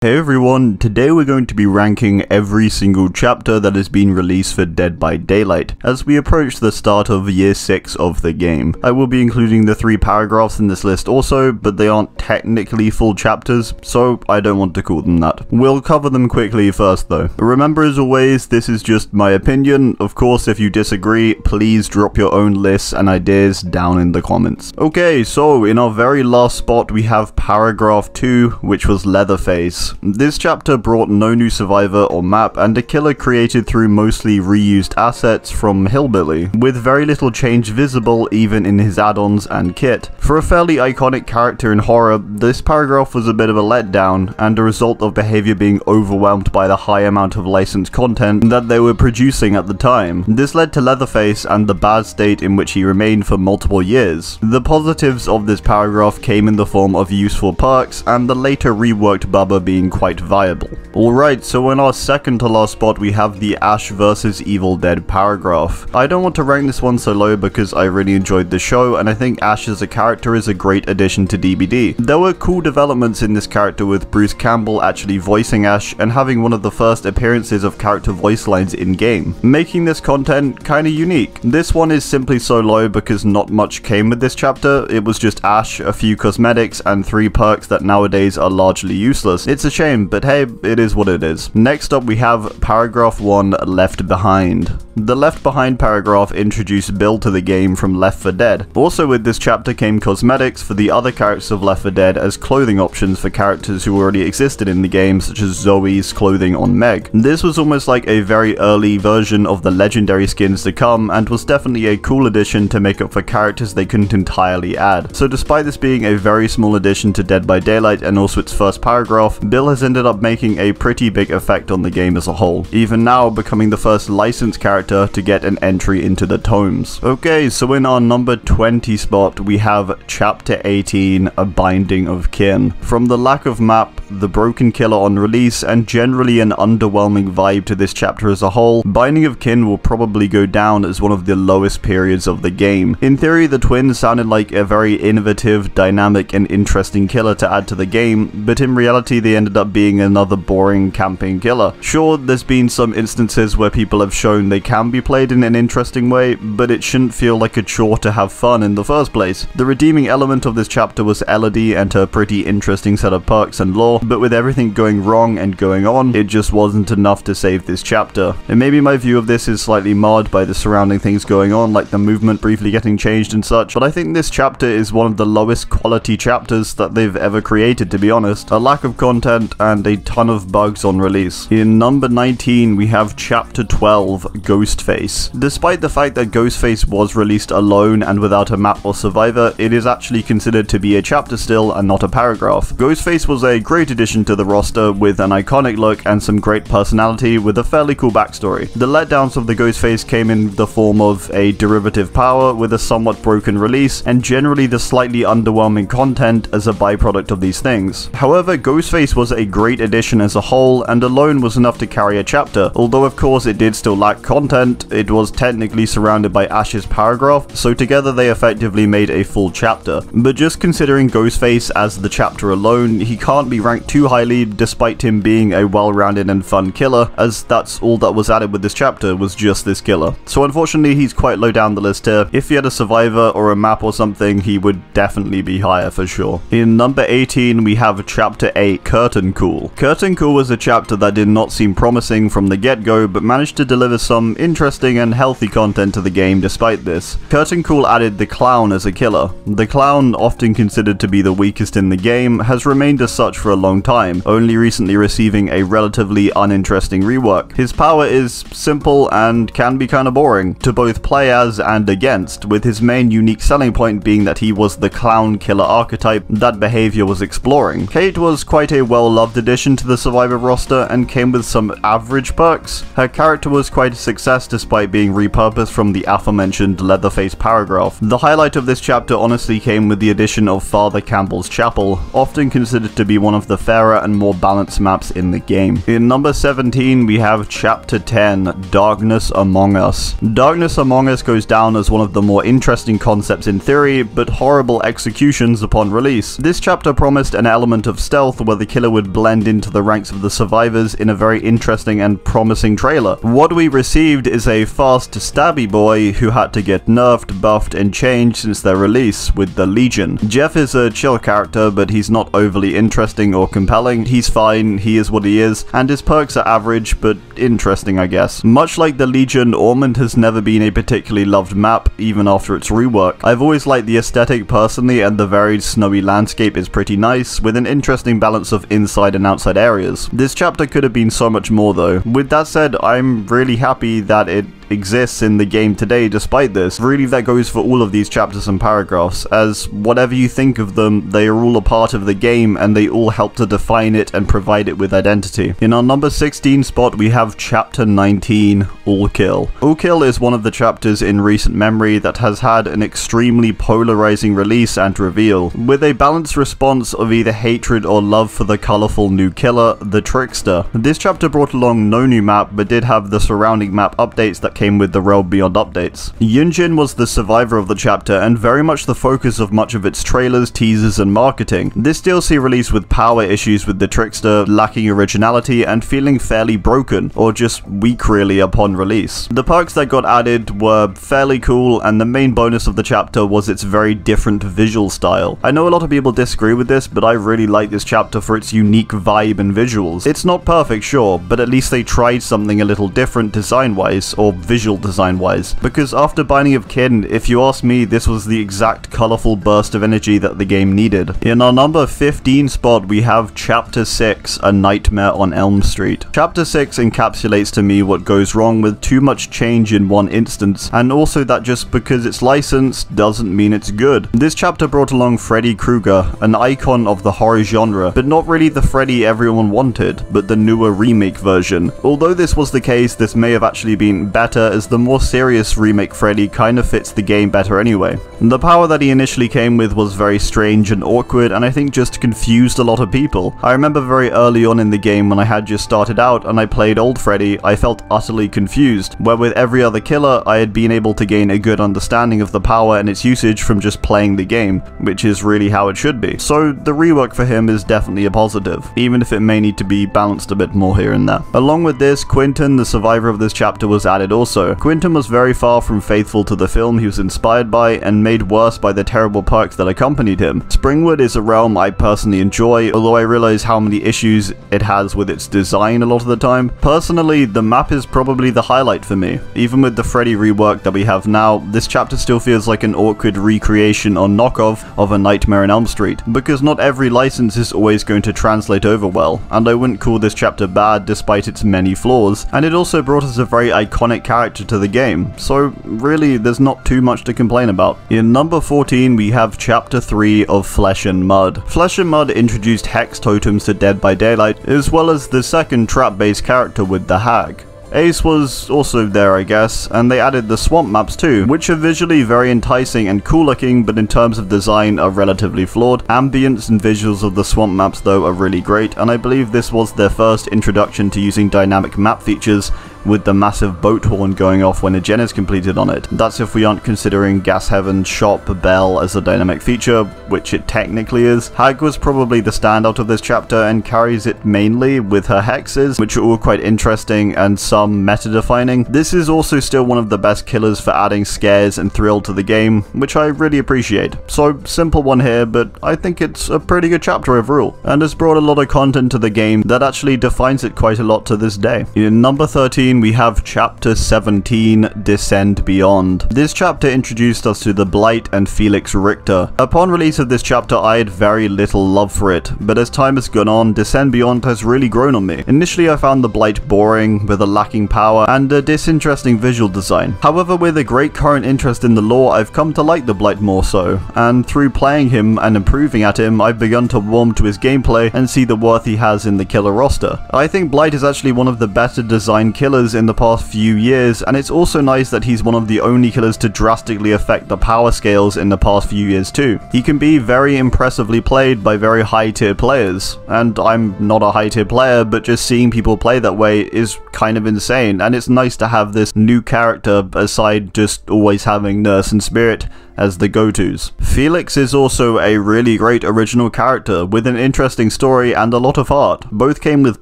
Hey everyone, today we're going to be ranking every single chapter that has been released for Dead by Daylight, as we approach the start of year 6 of the game. I will be including the 3 paragraphs in this list also, but they aren't technically full chapters, so I don't want to call them that. We'll cover them quickly first though. Remember, as always, this is just my opinion. Of course, if you disagree, please drop your own lists and ideas down in the comments. Okay, so in our very last spot we have paragraph 2, which was Leatherface. This chapter brought no new survivor or map and a killer created through mostly reused assets from Hillbilly, with very little change visible even in his add-ons and kit. For a fairly iconic character in horror, this paragraph was a bit of a letdown and a result of behavior being overwhelmed by the high amount of licensed content that they were producing at the time. This led to Leatherface and the bad state in which he remained for multiple years. The positives of this paragraph came in the form of useful perks and the later reworked Bubba being quite viable. Alright, so in our second to last spot we have the Ash vs Evil Dead paragraph. I don't want to rank this one so low because I really enjoyed the show and I think Ash as a character is a great addition to DBD. There were cool developments in this character with Bruce Campbell actually voicing Ash and having one of the first appearances of character voice lines in game, making this content kinda unique. This one is simply so low because not much came with this chapter. It was just Ash, a few cosmetics, and 3 perks that nowadays are largely useless. It's a shame, but hey, it is what it is. Next up we have paragraph 1, Left Behind. The Left Behind paragraph introduced Bill to the game from Left 4 Dead. Also with this chapter came cosmetics for the other characters of Left 4 Dead as clothing options for characters who already existed in the game, such as Zoe's clothing on Meg. This was almost like a very early version of the legendary skins to come and was definitely a cool addition to make up for characters they couldn't entirely add. So despite this being a very small addition to Dead by Daylight and also its first paragraph, Bill has ended up making a pretty big effect on the game as a whole, even now becoming the first licensed character to get an entry into the tomes. Okay, so in our number 20 spot we have chapter 18, A Binding of Kin. From the lack of map, the broken killer on release, and generally an underwhelming vibe to this chapter as a whole, Binding of Kin will probably go down as one of the lowest periods of the game. In theory, the twins sounded like a very innovative, dynamic, and interesting killer to add to the game, but in reality they ended up being another boring camping killer. Sure, there's been some instances where people have shown they can be played in an interesting way, but it shouldn't feel like a chore to have fun in the first place. The redeeming element of this chapter was Elodie and her pretty interesting set of perks and lore, but with everything going wrong and going on, it just wasn't enough to save this chapter. And maybe my view of this is slightly marred by the surrounding things going on, like the movement briefly getting changed and such, but I think this chapter is one of the lowest quality chapters that they've ever created, to be honest. A lack of content and a ton of bugs on release. In number 19 we have chapter 12, Ghostface. Despite the fact that Ghostface was released alone and without a map or survivor, it is actually considered to be a chapter still and not a paragraph. Ghostface was a great addition to the roster with an iconic look and some great personality with a fairly cool backstory. The letdowns of the Ghostface came in the form of a derivative power with a somewhat broken release and generally the slightly underwhelming content as a byproduct of these things. However, Ghostface was a great addition as a whole and alone was enough to carry a chapter. Although of course it did still lack content, it was technically surrounded by Ash's paragraph, so together they effectively made a full chapter. But just considering Ghostface as the chapter alone, he can't be ranked too highly despite him being a well-rounded and fun killer, as that's all that was added with this chapter was just this killer. So unfortunately he's quite low down the list here. If he had a survivor or a map or something, he would definitely be higher for sure. In number 18 we have chapter 8, Curtain Call. Curtain Call was a chapter that did not seem promising from the get-go, but managed to deliver some interesting and healthy content to the game despite this. Curtain Call added the clown as a killer. The clown, often considered to be the weakest in the game, has remained as such for a long time, only recently receiving a relatively uninteresting rework. His power is simple and can be kinda boring to both play as and against, with his main unique selling point being that he was the clown killer archetype that behavior was exploring. Kate was quite a well-loved addition to the Survivor roster and came with some average perks. Her character was quite a success despite being repurposed from the aforementioned Leatherface paragraph. The highlight of this chapter honestly came with the addition of Father Campbell's Chapel, often considered to be one of the fairer and more balanced maps in the game. In number 17 we have chapter 10, Darkness Among Us. Darkness Among Us goes down as one of the more interesting concepts in theory, but horrible executions upon release. This chapter promised an element of stealth where the killer would blend into the ranks of the survivors in a very interesting and promising trailer. What we received is a fast, stabby boy who had to get nerfed, buffed, and changed since their release with the Legion. Jeff is a chill character, but he's not overly interesting or compelling. He's fine, he is what he is, and his perks are average, but interesting, I guess. Much like the Legion, Ormond has never been a particularly loved map, even after its rework. I've always liked the aesthetic personally, and the varied snowy landscape is pretty nice, with an interesting balance of inside and outside areas. This chapter could have been so much more though. With that said, I'm really happy that it exists in the game today despite this. Really, that goes for all of these chapters and paragraphs, as whatever you think of them, they are all a part of the game and they all help to define it and provide it with identity. In our number 16 spot we have chapter 19, All Kill. All Kill is one of the chapters in recent memory that has had an extremely polarizing release and reveal, with a balanced response of either hatred or love for the colourful new killer, the Trickster. This chapter brought along no new map, but did have the surrounding map updates that came with the Realm Beyond updates. Yunjin was the survivor of the chapter and very much the focus of much of its trailers, teasers, and marketing. This DLC released with power issues with the Trickster, lacking originality, and feeling fairly broken, or just weak really upon release. The perks that got added were fairly cool, and the main bonus of the chapter was its very different visual style. I know a lot of people disagree with this, but I really like this chapter for its unique vibe and visuals. It's not perfect, sure, but at least they tried something a little different design-wise, or visual design-wise, because after Binding of Kin, if you ask me, this was the exact colourful burst of energy that the game needed. In our number 15 spot, we have Chapter 6, A Nightmare on Elm Street. Chapter 6 encapsulates to me what goes wrong with too much change in one instance, and also that just because it's licensed doesn't mean it's good. This chapter brought along Freddy Krueger, an icon of the horror genre, but not really the Freddy everyone wanted, but the newer remake version. Although this was the case, this may have actually been better, as the more serious remake Freddy kinda fits the game better anyway. The power that he initially came with was very strange and awkward, and I think just confused a lot of people. I remember very early on in the game when I had just started out and I played old Freddy, I felt utterly confused, where with every other killer I had been able to gain a good understanding of the power and its usage from just playing the game, which is really how it should be. So the rework for him is definitely a positive, even if it may need to be balanced a bit more here and there. Along with this, Quentin, the survivor of this chapter, was added also. Quentin was very far from faithful to the film he was inspired by, and made worse by the terrible perks that accompanied him. Springwood is a realm I personally enjoy, although I realize how many issues it has with its design a lot of the time. Personally, the map is probably the highlight for me. Even with the Freddy rework that we have now, this chapter still feels like an awkward recreation or knockoff of A Nightmare on Elm Street, because not every license is always going to translate over well, and I wouldn't call this chapter bad despite its many flaws, and it also brought us a very iconic character to the game, so really there's not too much to complain about. In number 14 we have Chapter 3 of Flesh and Mud. Flesh and Mud introduced hex totems to Dead by Daylight, as well as the second trap-based character with the Hag. Ace was also there, I guess, and they added the swamp maps too, which are visually very enticing and cool looking, but in terms of design are relatively flawed. Ambience and visuals of the swamp maps though are really great, and I believe this was their first introduction to using dynamic map features, with the massive boat horn going off when a gen is completed on it. That's if we aren't considering Gas Heaven's shop bell as a dynamic feature, which it technically is. Hag was probably the standout of this chapter and carries it mainly with her hexes, which are all quite interesting and some meta-defining. This is also still one of the best killers for adding scares and thrill to the game, which I really appreciate. So simple one here, but I think it's a pretty good chapter overall, and has brought a lot of content to the game that actually defines it quite a lot to this day. In number 13 we have Chapter 17, Descend Beyond. This chapter introduced us to the Blight and Felix Richter. Upon release of this chapter I had very little love for it, but as time has gone on, Descend Beyond has really grown on me. Initially I found the Blight boring, with a lacking power and a disinteresting visual design. However, with a great current interest in the lore, I've come to like the Blight more so, and through playing him and improving at him, I've begun to warm to his gameplay and see the worth he has in the killer roster. I think Blight is actually one of the better designed killers in the past few years, and it's also nice that he's one of the only killers to drastically affect the power scales in the past few years too. He can be very impressively played by very high tier players, and I'm not a high tier player, but just seeing people play that way is kind of insane, and it's nice to have this new character aside just always having Nurse and Spirit as the go-tos. Felix is also a really great original character with an interesting story and a lot of heart. Both came with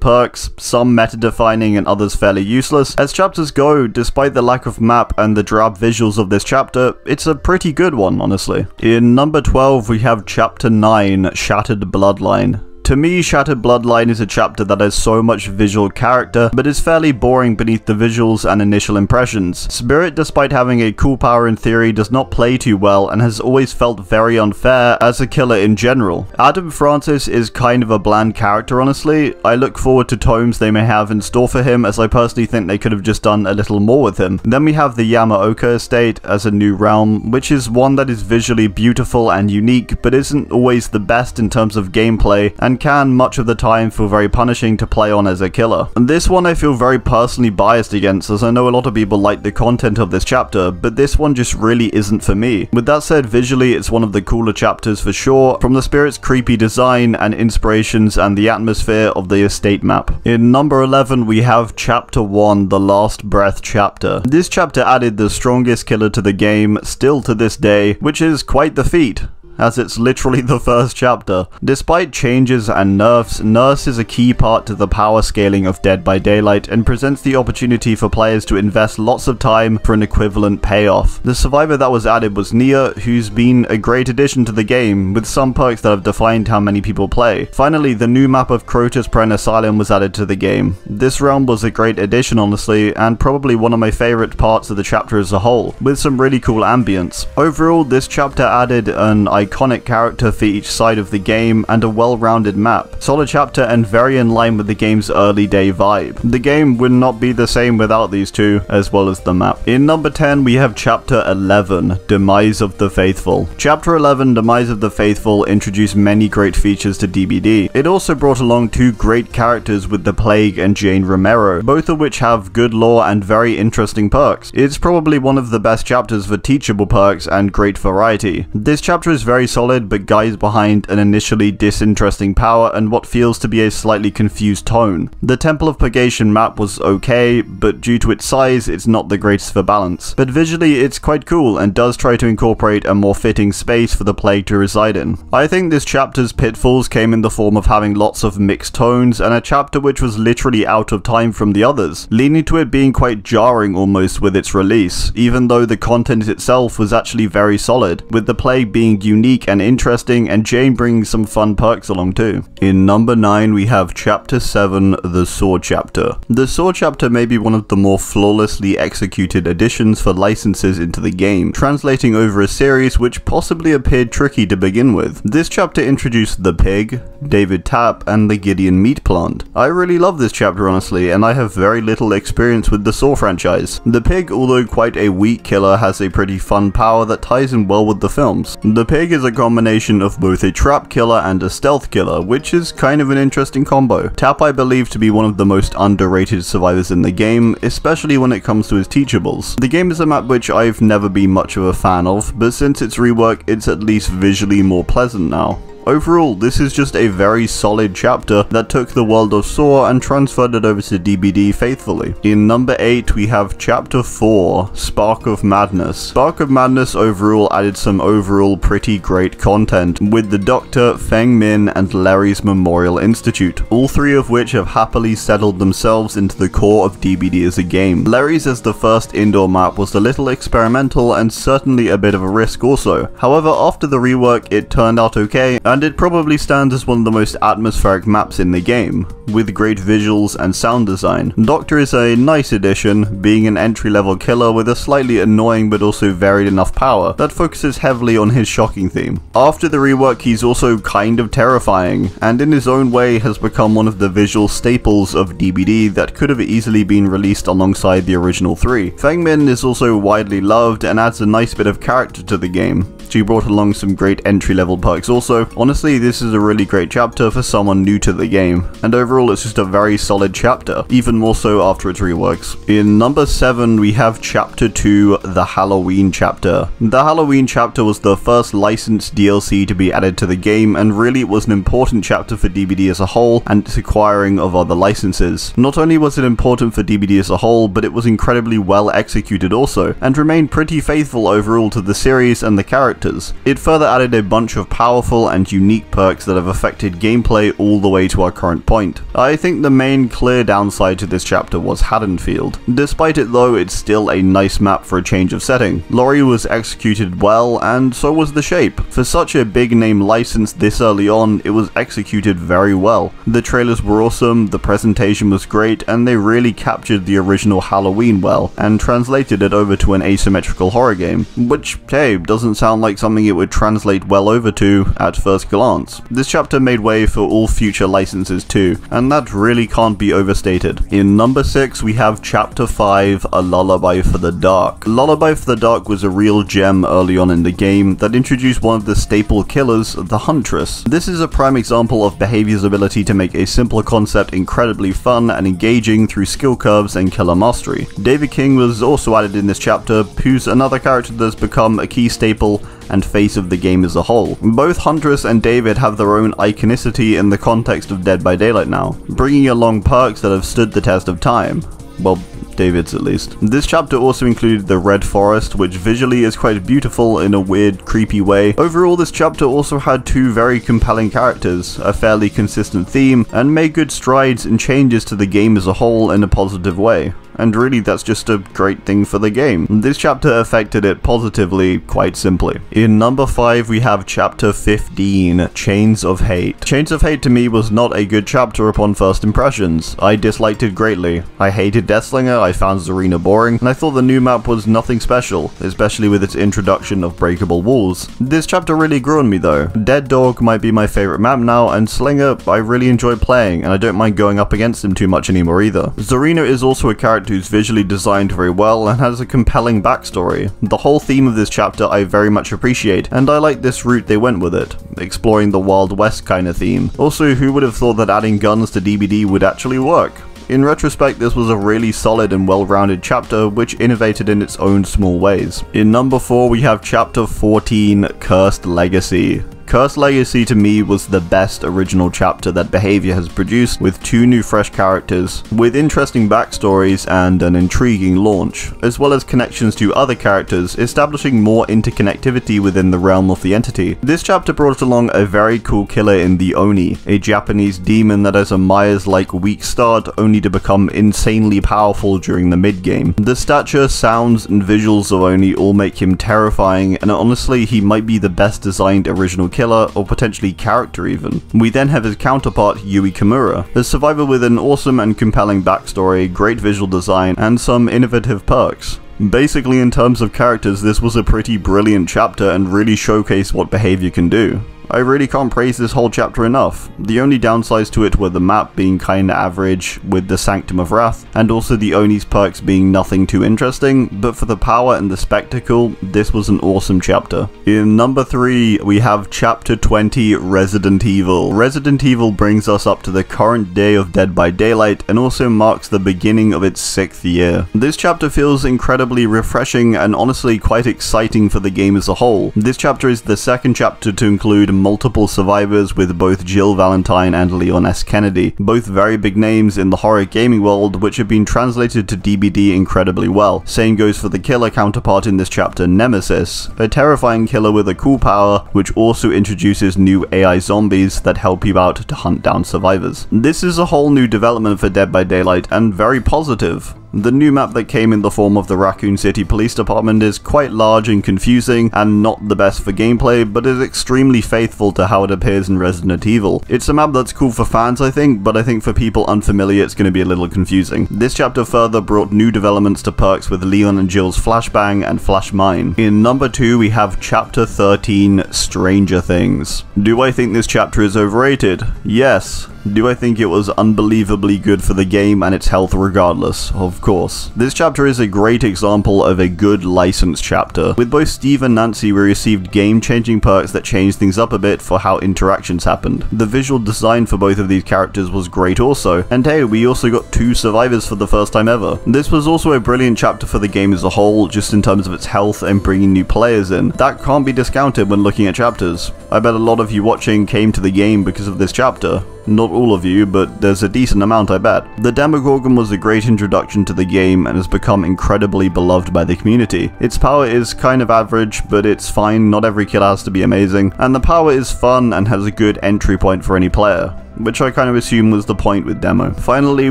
perks, some meta-defining and others fairly useless. As chapters go, despite the lack of map and the drab visuals of this chapter, it's a pretty good one, honestly. In number 12 we have chapter 9, Shattered Bloodline. To me, Shattered Bloodline is a chapter that has so much visual character, but is fairly boring beneath the visuals and initial impressions. Spirit, despite having a cool power in theory, does not play too well and has always felt very unfair as a killer in general. Adam Francis is kind of a bland character, honestly. I look forward to tomes they may have in store for him, as I personally think they could have just done a little more with him. Then we have the Yamaoka estate as a new realm, which is one that is visually beautiful and unique, but isn't always the best in terms of gameplay, and can much of the time feel very punishing to play on as a killer. And this one I feel very personally biased against, as I know a lot of people like the content of this chapter, but this one just really isn't for me. With that said, visually it's one of the cooler chapters for sure, from the spirit's creepy design and inspirations and the atmosphere of the estate map. In number 11 we have chapter 1, The Last Breath chapter. This chapter added the strongest killer to the game, still to this day, which is quite the feat, as it's literally the first chapter. Despite changes and nerfs, Nurse is a key part to the power scaling of Dead by Daylight and presents the opportunity for players to invest lots of time for an equivalent payoff. The survivor that was added was Nia, who's been a great addition to the game, with some perks that have defined how many people play. Finally, the new map of Crotus Pren Asylum was added to the game. This realm was a great addition, honestly, and probably one of my favourite parts of the chapter as a whole, with some really cool ambience. Overall, this chapter added an iconic character for each side of the game and a well-rounded map. Solid chapter and very in line with the game's early day vibe. The game would not be the same without these two, as well as the map. In number 10 we have chapter 11, Demise of the Faithful. Chapter 11, Demise of the Faithful, introduced many great features to DBD. It also brought along two great characters with the Plague and Jane Romero, both of which have good lore and very interesting perks. It's probably one of the best chapters for teachable perks and great variety. This chapter is very solid, but guides behind an initially disinteresting power and what feels to be a slightly confused tone. The Temple of Purgation map was okay, but due to its size, it's not the greatest for balance. But visually, it's quite cool and does try to incorporate a more fitting space for the Plague to reside in. I think this chapter's pitfalls came in the form of having lots of mixed tones and a chapter which was literally out of time from the others, leading to it being quite jarring almost with its release, even though the content itself was actually very solid, with the Plague being unique and interesting, and Jane bringing some fun perks along too. In number 9 we have chapter 7, The Sword chapter. The Sword chapter may be one of the more flawlessly executed additions for licenses into the game, translating over a series which possibly appeared tricky to begin with. This chapter introduced the Pig, David Tapp, and the Gideon Meat Plant. I really love this chapter honestly, and I have very little experience with the Saw franchise. The Pig, although quite a weak killer, has a pretty fun power that ties in well with the films. The Pig is a combination of both a trap killer and a stealth killer, which is kind of an interesting combo. Tapp I believe to be one of the most underrated survivors in the game, especially when it comes to his teachables. The game is a map which I've never been much of a fan of, but since its rework it's at least visually more pleasant now. Overall, this is just a very solid chapter that took the world of Saw and transferred it over to DBD faithfully. In number 8 we have chapter 4, Spark of Madness. Spark of Madness overall added some overall pretty great content, with the Doctor, Feng Min, and Larry's Memorial Institute, all three of which have happily settled themselves into the core of DBD as a game. Larry's as the first indoor map was a little experimental and certainly a bit of a risk also. However, after the rework it turned out okay, and it probably stands as one of the most atmospheric maps in the game, with great visuals and sound design. Doctor is a nice addition, being an entry-level killer with a slightly annoying but also varied enough power that focuses heavily on his shocking theme. After the rework he's also kind of terrifying, and in his own way has become one of the visual staples of DBD that could have easily been released alongside the original three. Feng Min is also widely loved and adds a nice bit of character to the game. She brought along some great entry-level perks also, Honestly, this is a really great chapter for someone new to the game, and overall it's just a very solid chapter, even more so after its reworks. In number 7 we have chapter 2, the Halloween chapter. The Halloween chapter was the first licensed DLC to be added to the game, and really it was an important chapter for DBD as a whole and its acquiring of other licenses. Not only was it important for DBD as a whole, but it was incredibly well executed also, and remained pretty faithful overall to the series and the characters. It further added a bunch of powerful and unique perks that have affected gameplay all the way to our current point. I think the main clear downside to this chapter was Haddonfield. Despite it though, it's still a nice map for a change of setting. Lori was executed well, and so was the shape. For such a big name license this early on, it was executed very well. The trailers were awesome, the presentation was great, and they really captured the original Halloween well, and translated it over to an asymmetrical horror game, which, hey, doesn't sound like something it would translate well over to at first glance. This chapter made way for all future licenses too, and that really can't be overstated. In number 6 we have chapter 5, A Lullaby for the Dark. Lullaby for the Dark was a real gem early on in the game that introduced one of the staple killers, the Huntress. This is a prime example of Behavior's ability to make a simple concept incredibly fun and engaging through skill curves and killer mastery. David King was also added in this chapter, who's another character that's become a key staple and face of the game as a whole. Both Huntress and David have their own iconicity in the context of Dead by Daylight now, bringing along perks that have stood the test of time. Well, David's at least. This chapter also included the Red Forest, which visually is quite beautiful in a weird, creepy way. Overall, this chapter also had two very compelling characters, a fairly consistent theme, and made good strides and changes to the game as a whole in a positive way. And really, that's just a great thing for the game. This chapter affected it positively, quite simply. In number 5 we have chapter 15, Chains of Hate. Chains of Hate to me was not a good chapter upon first impressions. I disliked it greatly. I hated Deathslinger, I found Zarina boring, and I thought the new map was nothing special, especially with its introduction of breakable walls. This chapter really grew on me though. Dead Dog might be my favourite map now, and Slinger I really enjoy playing, and I don't mind going up against him too much anymore either. Zarina is also a character who's visually designed very well and has a compelling backstory. The whole theme of this chapter I very much appreciate, and I like this route they went with it, exploring the Wild West kind of theme. Also, who would have thought that adding guns to DBD would actually work? In retrospect, this was a really solid and well-rounded chapter which innovated in its own small ways. In number 4 we have chapter 14, Cursed Legacy. Cursed Legacy to me was the best original chapter that Behavior has produced, with two new fresh characters, with interesting backstories and an intriguing launch, as well as connections to other characters, establishing more interconnectivity within the realm of the entity. This chapter brought along a very cool killer in the Oni, a Japanese demon that has a Myers-like weak start only to become insanely powerful during the mid-game. The stature, sounds, and visuals of Oni all make him terrifying, and honestly he might be the best designed original killer, or potentially character even. We then have his counterpart, Yui Kimura, a survivor with an awesome and compelling backstory, great visual design, and some innovative perks. Basically, in terms of characters, this was a pretty brilliant chapter and really showcased what Behavior can do. I really can't praise this whole chapter enough. The only downsides to it were the map being kinda average with the Sanctum of Wrath, and also the Oni's perks being nothing too interesting, but for the power and the spectacle, this was an awesome chapter. In number 3, we have chapter 20, Resident Evil. Resident Evil brings us up to the current day of Dead by Daylight and also marks the beginning of its 6th year. This chapter feels incredibly refreshing and honestly quite exciting for the game as a whole. This chapter is the second chapter to include multiple survivors with both Jill Valentine and Leon S. Kennedy, both very big names in the horror gaming world which have been translated to DBD incredibly well. Same goes for the killer counterpart in this chapter, Nemesis, a terrifying killer with a cool power which also introduces new AI zombies that help you out to hunt down survivors. This is a whole new development for Dead by Daylight and very positive. The new map that came in the form of the Racoon City Police Department is quite large and confusing and not the best for gameplay, but is extremely faithful to how it appears in Resident Evil. It's a map that's cool for fans I think, but I think for people unfamiliar it's going to be a little confusing. This chapter further brought new developments to perks with Leon and Jill's Flashbang and Flash Mine. In number 2 we have chapter 13, Stranger Things. Do I think this chapter is overrated? Yes. Do I think it was unbelievably good for the game and its health regardless? Of course. This chapter is a great example of a good licensed chapter. With both Steve and Nancy, we received game-changing perks that changed things up a bit for how interactions happened. The visual design for both of these characters was great also, and hey, we also got 2 survivors for the first time ever. This was also a brilliant chapter for the game as a whole, just in terms of its health and bringing new players in. That can't be discounted when looking at chapters. I bet a lot of you watching came to the game because of this chapter. Not all of you, but there's a decent amount, I bet. The Demogorgon was a great introduction to the game and has become incredibly beloved by the community. Its power is kind of average, but it's fine, not every kill has to be amazing, and the power is fun and has a good entry point for any player, which I kind of assume was the point with demo. Finally,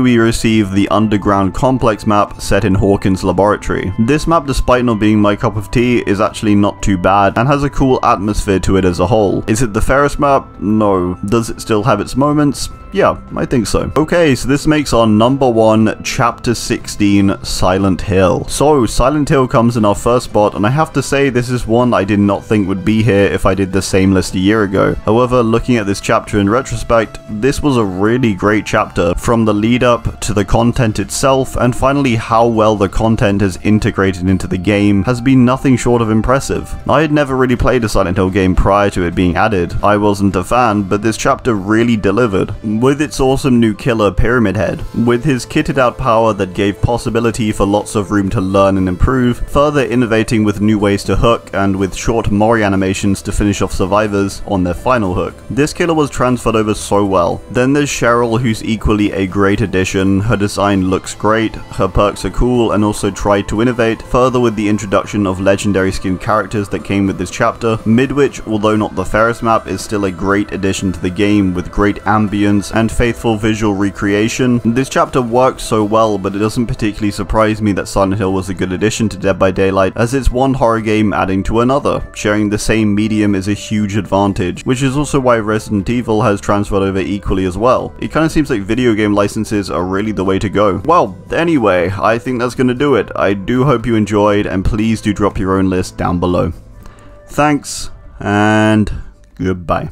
we receive the Underground Complex map set in Hawkins' laboratory. This map, despite not being my cup of tea, is actually not too bad and has a cool atmosphere to it as a whole. Is it the fairest map? No. Does it still have its moments? Yeah, I think so. Okay, so this makes our number 1, Chapter 16, Silent Hill. So, Silent Hill comes in our first spot, and I have to say this is one I did not think would be here if I did the same list a year ago. However, looking at this chapter in retrospect, this was a really great chapter, from the lead up to the content itself, and finally how well the content is integrated into the game has been nothing short of impressive. I had never really played a Silent Hill game prior to it being added. I wasn't a fan, but this chapter really delivered. With its awesome new killer Pyramid Head, with his kitted out power that gave possibility for lots of room to learn and improve, further innovating with new ways to hook, and with short Mori animations to finish off survivors on their final hook. This killer was transferred over so well. Then there's Cheryl, who's equally a great addition. Her design looks great, her perks are cool, and also tried to innovate, further with the introduction of legendary skin characters that came with this chapter. Midwich, although not the fairest map, is still a great addition to the game with great ambience and faithful visual recreation. This chapter works so well, but it doesn't particularly surprise me that Silent Hill was a good addition to Dead by Daylight, as it's one horror game adding to another. Sharing the same medium is a huge advantage, which is also why Resident Evil has transferred over equally as well. It kind of seems like video game licenses are really the way to go. Well, anyway, I think that's gonna do it. I do hope you enjoyed, and please do drop your own list down below. Thanks, and goodbye.